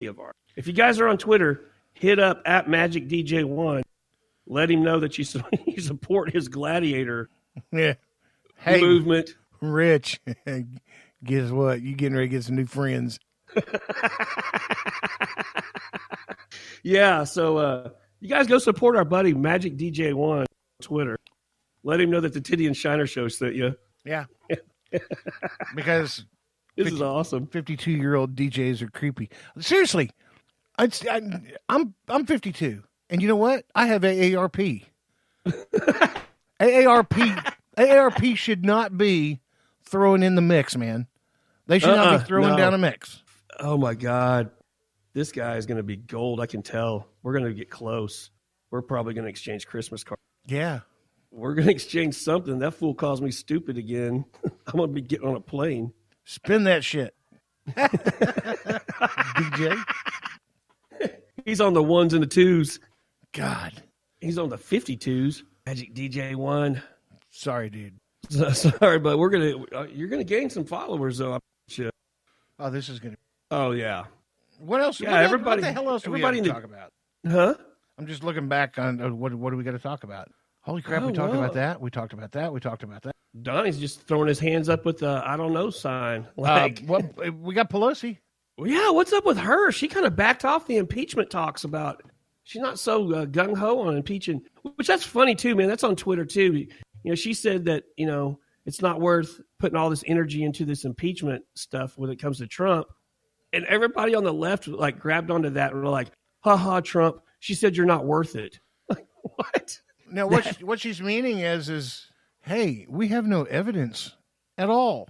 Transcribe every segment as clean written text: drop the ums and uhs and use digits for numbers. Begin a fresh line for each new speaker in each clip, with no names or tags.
of ours. If you guys are on Twitter, hit up at MagicDJ1. Let him know that you support his gladiator movement.
Rich, guess what? You getting ready to get some new friends.
Yeah, so you guys go support our buddy Magic DJ1 on Twitter. Let him know that the Tiddy and Shiner show sent you.
Yeah. Because
this is awesome.
52-year-old DJs are creepy. Seriously, I'm 52, and you know what? I have AARP. AARP should not be throwing in the mix, man. They should not be throwing down a mix.
Oh my God, this guy is going to be gold. I can tell. We're going to get close. We're probably going to exchange Christmas cards.
Yeah.
We're going to exchange something. That fool calls me stupid again. I'm going to be getting on a plane.
Spin that shit. DJ.
He's on the ones and the twos.
God.
He's on the 52s. Magic DJ1.
Sorry, dude.
Sorry, but you're going to gain some followers, though.
Oh, this is going to.
Oh, yeah.
What else?
Yeah, everybody.
What the hell else do we have to talk about?
Huh?
I'm just looking back on what do we got to talk about? Holy crap, we talked about that. We talked about that. We talked about that.
Donnie's just throwing his hands up with the I don't know sign.
We got Pelosi.
Well, yeah, what's up with her? She kind of backed off the impeachment talks about. She's not so gung-ho on impeaching, which that's funny too, man. That's on Twitter too. You know, she said that, you know, it's not worth putting all this energy into this impeachment stuff when it comes to Trump. And everybody on the left like grabbed onto that and were like, ha ha, Trump. She said you're not worth it. Like, what?
Now, what she's meaning is, hey, we have no evidence at all.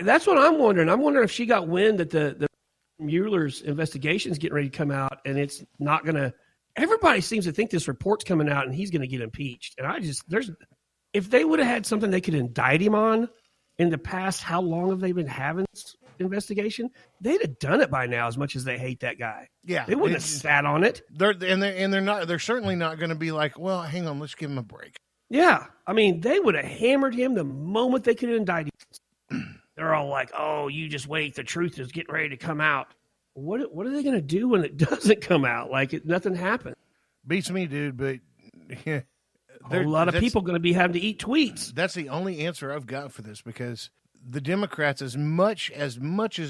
That's what I'm wondering. I'm wondering if she got wind that the Mueller's investigation is getting ready to come out, and it's not going to. Everybody seems to think this report's coming out, and he's going to get impeached. And if they would have had something they could indict him on in the past, how long have they been having this investigation? They'd have done it by now. As much as they hate that guy,
yeah,
they wouldn't have sat on it.
They're certainly not going to be like, well, hang on, let's give him a break.
Yeah, I mean, they would have hammered him the moment they could indict him. They're all like, "Oh, you just wait. The truth is getting ready to come out." What are they going to do when it doesn't come out? Like nothing happened.
Beats me, dude. But yeah,
a lot of people going to be having to eat tweets.
That's the only answer I've got for this, because the Democrats, as much as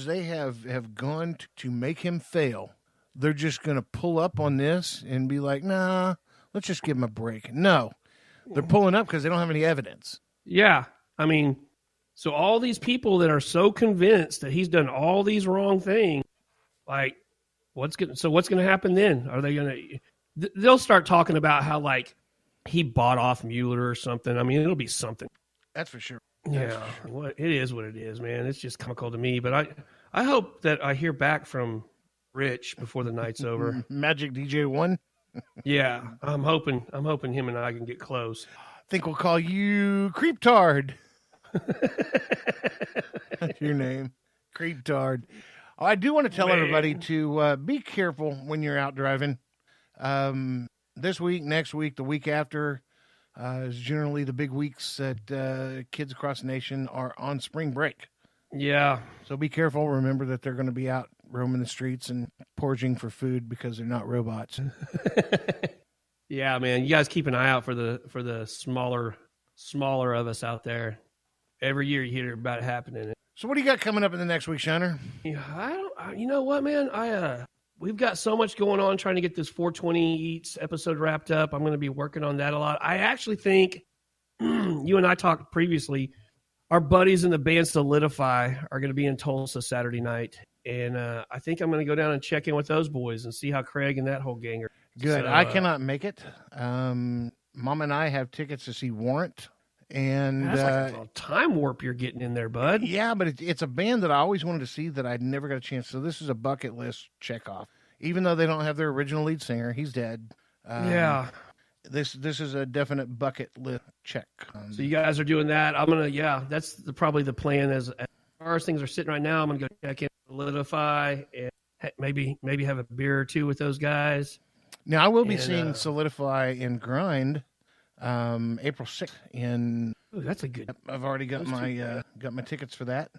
they have gone to make him fail, they're just going to pull up on this and be like, "Nah, let's just give him a break." No, they're pulling up because they don't have any evidence.
Yeah, I mean, so all these people that are so convinced that he's done all these wrong things, like, what's going to happen then? Are they going to? They'll start talking about how like he bought off Mueller or something. I mean, it'll be something.
That's for sure.
Yeah, it is what it is, man. It's just comical to me. But I hope that I hear back from Rich before the night's over.
Magic DJ1.
Yeah, I'm hoping him and I can get close.
I think we'll call you Creeptard. That's your name, Creeptard. Oh, I do want to tell everybody to be careful when you're out driving. This week, next week, the week after is generally the big weeks that kids across the nation are on spring break.
Yeah.
So be careful. Remember that they're going to be out roaming the streets and porging for food because they're not robots.
Yeah, man. You guys keep an eye out for the smaller of us out there. Every year you hear about it happening.
So what do you got coming up in the next week, Shiner?
Yeah, you know what, man? We've got so much going on trying to get this 420 Eats episode wrapped up. I'm going to be working on that a lot. I actually think you and I talked previously. Our buddies in the band Solidify are going to be in Tulsa Saturday night. And I think I'm going to go down and check in with those boys and see how Craig and that whole gang are.
Good. So, I cannot make it. Mom and I have tickets to see Warrant. And
that's like a little time warp you're getting in there, bud.
Yeah, but it's a band that I always wanted to see that I never got a chance. So this is a bucket list check off. Even though they don't have their original lead singer, he's dead.
Yeah.
This is a definite bucket list check.
So you guys are doing that. I'm gonna, that's probably the plan. As far as things are sitting right now, I'm gonna go check in, Solidify, and maybe have a beer or two with those guys.
Now I will be seeing Solidify and Grind. April 6th in.
Ooh, that's a good.
I've already got my tickets for that.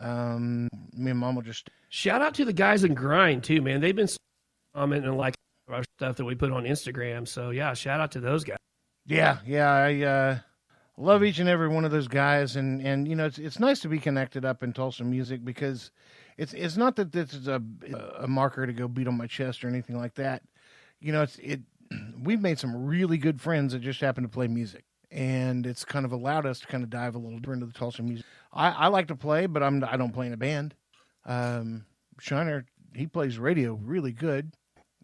Me and Mom will just
Shout out to the guys in Grind too, man. They've been commenting like our stuff that we put on Instagram. So yeah, shout out to those guys.
Yeah. I love each and every one of those guys, and you know it's nice to be connected up in Tulsa music because it's not that this is a marker to go beat on my chest or anything like that. You know, we've made some really good friends that just happen to play music, and it's kind of allowed us to kind of dive a little deeper into the Tulsa music. I like to play, but I don't play in a band. Shiner, he plays radio really good,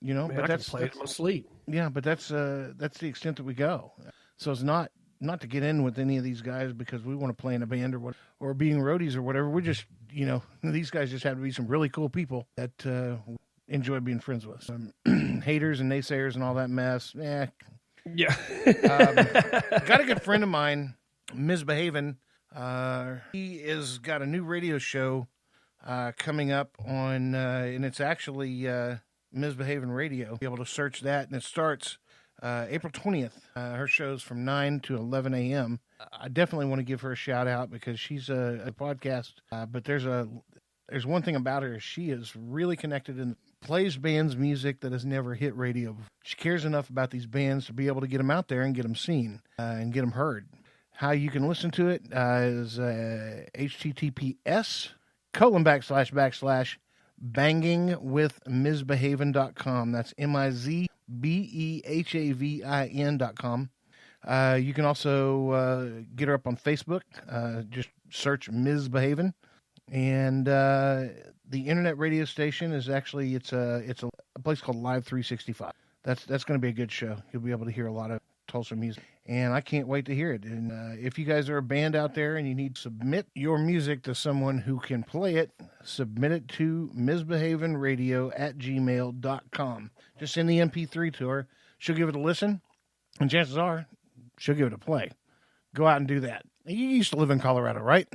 you know,
Man,
but
I can play it in my sleep.
Yeah, but that's the extent that we go. So it's not to get in with any of these guys because we want to play in a band or being roadies or whatever. We're just, you know, these guys just have to be some really cool people that enjoy being friends with. Haters and naysayers and all that mess. Yeah. Got a good friend of mine, Misbehaving. He has got a new radio show coming up on, and it's actually Misbehaving Radio. You'll be able to search that, and it starts April 20th. Her show's from 9 to 11 a.m. I definitely want to give her a shout out because she's a podcast, but there's one thing about her. She is really connected and plays bands music that has never hit radio. She cares enough about these bands to be able to get them out there and get them seen and get them heard. How you can listen to it is https://bangingwithmisbehavin.com. That's MIZBEHAVIN.com. You can also get her up on Facebook. Just search Ms. Behavin. And the internet radio station is actually it's a place called Live 365. That's going to be a good show. You'll be able to hear a lot of Tulsa music, and I can't wait to hear it. And if you guys are a band out there and you need to submit your music to someone who can play it, submit it to misbehavinradio@gmail.com. Just send the MP3 to her. She'll give it a listen, and chances are she'll give it a play. Go out and do that. You used to live in Colorado, right?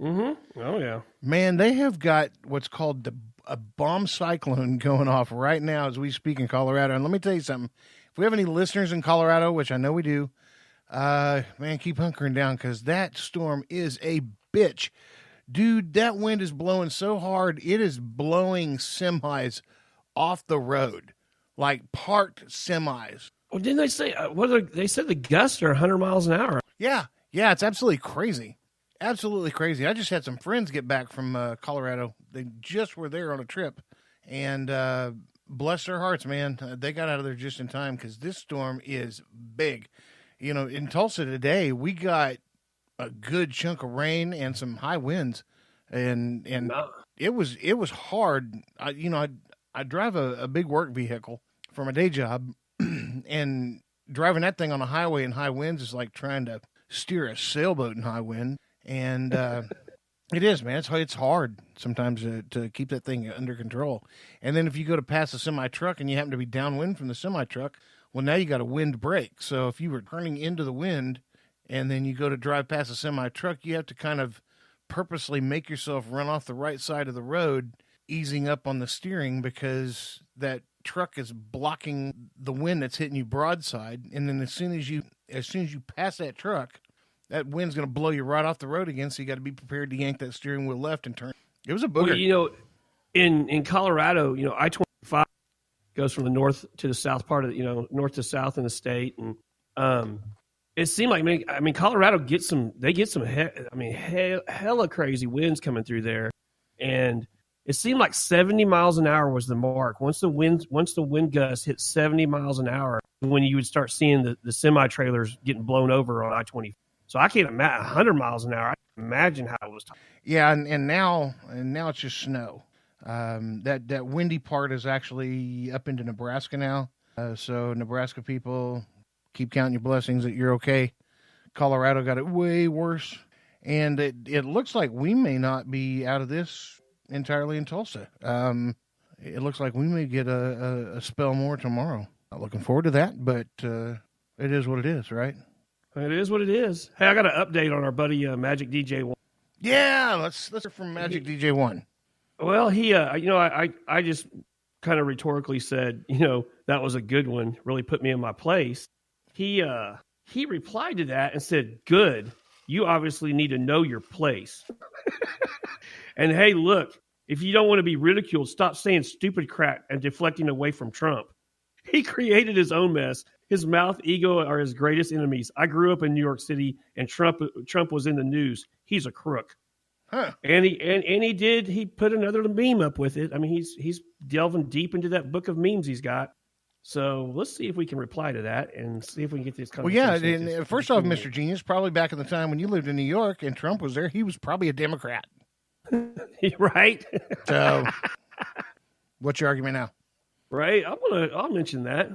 Mm-hmm. Oh, yeah.
Man, they have got what's called a bomb cyclone going off right now as we speak in Colorado. And let me tell you something. If we have any listeners in Colorado, which I know we do, man, keep hunkering down because that storm is a bitch. Dude, that wind is blowing so hard, it is blowing semis off the road, like parked semis.
Well, didn't they say, they said the gusts are 100 miles an hour?
Yeah, it's absolutely crazy. Absolutely crazy. I just had some friends get back from Colorado. They just were there on a trip, and bless their hearts, man. They got out of there just in time because this storm is big. You know, in Tulsa today, we got a good chunk of rain and some high winds, and it was hard. I drive a big work vehicle for my day job, and driving that thing on a highway in high winds is like trying to steer a sailboat in high wind. And it is, man. It's hard sometimes to keep that thing under control. And then if you go to pass a semi-truck and you happen to be downwind from the semi-truck, well, now you got a wind break. So if you were turning into the wind and then you go to drive past a semi-truck, you have to kind of purposely make yourself run off the right side of the road, easing up on the steering because that truck is blocking the wind that's hitting you broadside. And then as soon as you pass that truck, that wind's going to blow you right off the road again, so you got to be prepared to yank that steering wheel left and turn. It was a booger.
Well, you know, in Colorado, you know, I-25 goes from the north to the south part of the, you know, north to south in the state, and it seemed like Colorado gets some hella crazy winds coming through there, and it seemed like 70 miles an hour was the mark. Once the wind gust hit 70 miles an hour, when you would start seeing the semi trailers getting blown over on I-25. So I can't imagine 100 miles an hour. I can imagine how it was.
Yeah, and now it's just snow. That windy part is actually up into Nebraska now. So Nebraska people, keep counting your blessings that you're okay. Colorado got it way worse, and it looks like we may not be out of this entirely in Tulsa. It looks like we may get a spell more tomorrow. Not looking forward to that, but it is what it is, right?
It is what it is. Hey, I got an update on our buddy Magic DJ 1.
Yeah, let's hear from Magic DJ 1.
Well, he, I just kind of rhetorically said, that was a good one. Really put me in my place. He replied to that and said, good. You obviously need to know your place. And hey, look, if you don't want to be ridiculed, stop saying stupid crap and deflecting away from Trump. He created his own mess. His mouth, ego are his greatest enemies. I grew up in New York City, and Trump was in the news. He's a crook.
Huh.
And he put another meme up with it. I mean, he's delving deep into that book of memes he's got. So let's see if we can reply to that and see if we can get this conversation.
Well, yeah, and first off, Mr. Genius, probably back in the time when you lived in New York and Trump was there, he was probably a Democrat.
Right?
So what's your argument now?
Right. I'll mention that.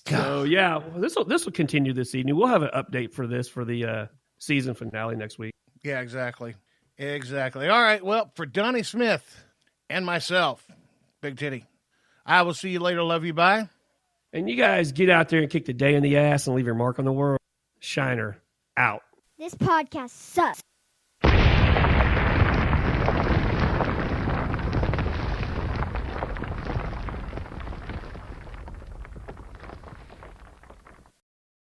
So yeah, this will continue this evening. We'll have an update for the season finale next week.
Yeah, exactly. All right. Well, for Donnie Smith and myself, Big Tiddy, I will see you later. Love you. Bye.
And you guys get out there and kick the day in the ass and leave your mark on the world. Shiner out.
This podcast sucks.